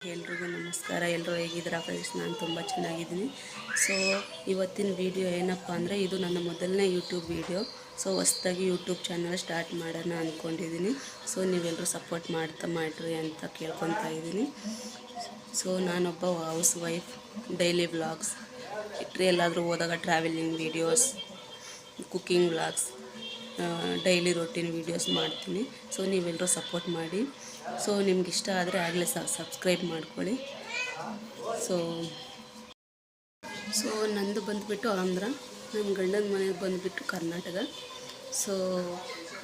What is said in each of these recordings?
ಎಲ್ರಿಗೂ ನಮಸ್ಕಾರ. ಎಲ್ಲರೂ ಹೇಗಿದ್ದೀರಾ ಫ್ರೆಂಡ್ಸ್? ನಾನು ತುಂಬ ಚೆನ್ನಾಗಿದ್ದೀನಿ. ಸೊ ಇವತ್ತಿನ ವಿಡಿಯೋ ಏನಪ್ಪ ಅಂದರೆ, ಇದು ನನ್ನ ಮೊದಲನೇ ಯೂಟ್ಯೂಬ್ ವಿಡಿಯೋ. ಸೊ ಹೊಸ್ದಾಗಿ ಯೂಟ್ಯೂಬ್ ಚಾನಲ್ ಸ್ಟಾರ್ಟ್ ಮಾಡೋಣ ಅಂದ್ಕೊಂಡಿದ್ದೀನಿ. ಸೊ ನೀವೆಲ್ಲರೂ ಸಪೋರ್ಟ್ ಮಾಡಿರಿ ಅಂತ ಕೇಳ್ಕೊತಾ ಇದ್ದೀನಿ. ಸೊ ನಾನೊಬ್ಬ ಹೌಸ್ ವೈಫ್. ಡೈಲಿ ವ್ಲಾಗ್ಸ್ ಎಲ್ಲಾದರೂ ಹೋದಾಗ travelling videos, cooking vlogs, daily routine videos ಮಾಡ್ತೀನಿ. ಸೊ ನೀವೆಲ್ಲರೂ ಸಪೋರ್ಟ್ ಮಾಡಿ. ಸೊ ನಿಮ್ಗೆ ಇಷ್ಟ ಆದರೆ ಆಗಲೇ ಸಬ್ಸ್ಕ್ರೈಬ್ ಮಾಡ್ಕೊಳ್ಳಿ. ಸೊ ನಂದು ಬಂದುಬಿಟ್ಟು ಆಂಧ್ರ, ನಮ್ಮ ಗಂಡನ ಮನೆಗೆ ಬಂದುಬಿಟ್ಟು ಕರ್ನಾಟಕ. ಸೊ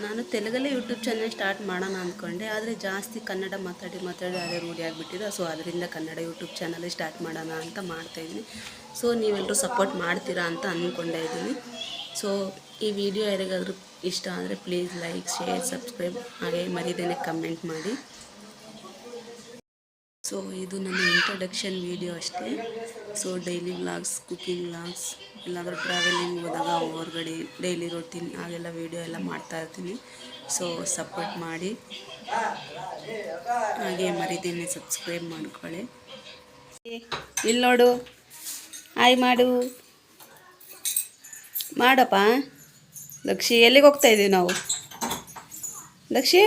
ನಾನು ತೆಲುಗಲ್ಲೇ ಯೂಟ್ಯೂಬ್ ಚಾನಲ್ ಸ್ಟಾರ್ಟ್ ಮಾಡೋಣ ಅಂದ್ಕೊಂಡೆ, ಆದರೆ ಜಾಸ್ತಿ ಕನ್ನಡ ಮಾತಾಡಿ ಅದೇ ರೂಢಿ ಆಗಿಬಿಟ್ಟಿದೆ. ಸೊ ಅದರಿಂದ ಕನ್ನಡ ಯೂಟ್ಯೂಬ್ ಚಾನಲ್ ಸ್ಟಾರ್ಟ್ ಮಾಡೋಣ ಅಂತ ಮಾಡ್ತಾಯಿದ್ದೀನಿ. ಸೊ ನೀವೆಲ್ಲರೂ ಸಪೋರ್ಟ್ ಮಾಡ್ತೀರಾ ಅಂತ ಅಂದ್ಕೊಂಡೇ ಇದ್ದೀನಿ. ಸೊ ಈ ವಿಡಿಯೋ ಯಾರಿಗಾದರೂ ಇಷ್ಟ ಆದರೆ ಪ್ಲೀಸ್ ಲೈಕ್, ಶೇರ್, ಸಬ್ಸ್ಕ್ರೈಬ್, ಹಾಗೆ ಮರಿದೇನೆ ಕಮೆಂಟ್ ಮಾಡಿ. ಸೊ ಇದು ನನ್ನ ಇಂಟ್ರೊಡಕ್ಷನ್ ವಿಡಿಯೋ ಅಷ್ಟೇ. So daily vlogs, cooking vlogs, ಎಲ್ಲಾದರೂ ಟ್ರಾವೆಲಿಂಗ್ ಹೋದಾಗ ಹೊರಗಡೆ ಡೈಲಿ ರೊಟೀನ್ ಹಾಗೆಲ್ಲ ವೀಡಿಯೋ ಎಲ್ಲ ಮಾಡ್ತಾಯಿರ್ತೀನಿ. ಸೊ ಸಪೋರ್ಟ್ ಮಾಡಿ, ಹಾಗೆ ಮರಿದೇನೆ ಸಬ್ಸ್ಕ್ರೈಬ್ ಮಾಡ್ಕೊಳ್ಳಿ. ಇಲ್ಲಿ ನೋಡು, ಹಾಯ್ ಮಾಡಪ್ಪ. ಲಕ್ಷಿ, ಎಲ್ಲಿಗೆ ಹೋಗ್ತಾಯಿದ್ದೀವಿ ನಾವು? ಲಕ್ಷಿ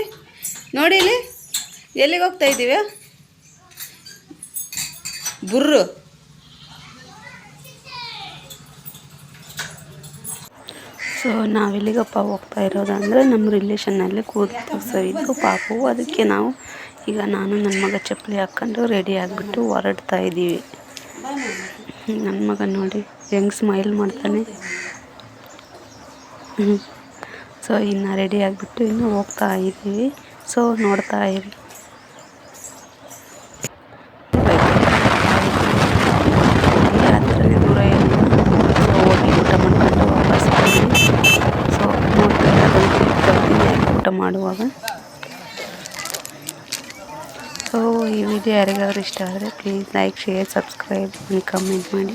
ನೋಡಿ, ಇಲ್ಲಿ ಎಲ್ಲಿಗೆ ಹೋಗ್ತಾಯಿದ್ದೀವಿ? ಬುರ್ರು. ಸೊ ನಾವೆಲ್ಲಿಗಪ್ಪ ಹೋಗ್ತಾ ಇರೋದಂದರೆ, ನಮ್ಮ ರಿಲೇಷನ್ನಲ್ಲಿ ಕೂದಲು ತೆಗ್ಸೋವಿದ್ದು ಪಾಪು. ಅದಕ್ಕೆ ನಾವು ಈಗ ನಾನು ನನ್ನ ಮಗ ಚಪ್ಪಲಿ ಹಾಕ್ಕೊಂಡು ರೆಡಿ ಆಗಿಬಿಟ್ಟು ಹೊರಡ್ತಾ ಇದ್ದೀವಿ. ನನ್ನ ಮಗ ನೋಡಿ ಹೆಂಗೆ ಸ್ಮೈಲ್ ಮಾಡ್ತಾನೆ. ಸೊ ಇನ್ನು ರೆಡಿ ಆಗಿಬಿಟ್ಟು ಇನ್ನು ಹೋಗ್ತಾ ಇದ್ದೀವಿ. ಸೊ ನೋಡ್ತಾ ಇರಿ. ಅದರಲ್ಲಿ ದೂರ ಇಲ್ಲ. ಸೊ ಹೋಗಿ ಊಟ ಮಾಡ್ಕೊಂಡು ವಾಪಸ್ ಬಂದ್ವಿ. ಸೊ ನೋಡ್ತಾ ಇರ್ತೀನಿ ಊಟ ಮಾಡುವಾಗ. ಸೊ ಈ ವಿಡಿಯೋ ಯಾರಿಗಾದ್ರೂ ಇಷ್ಟ ಆದರೆ please like, share, subscribe, comment ಮಾಡಿ.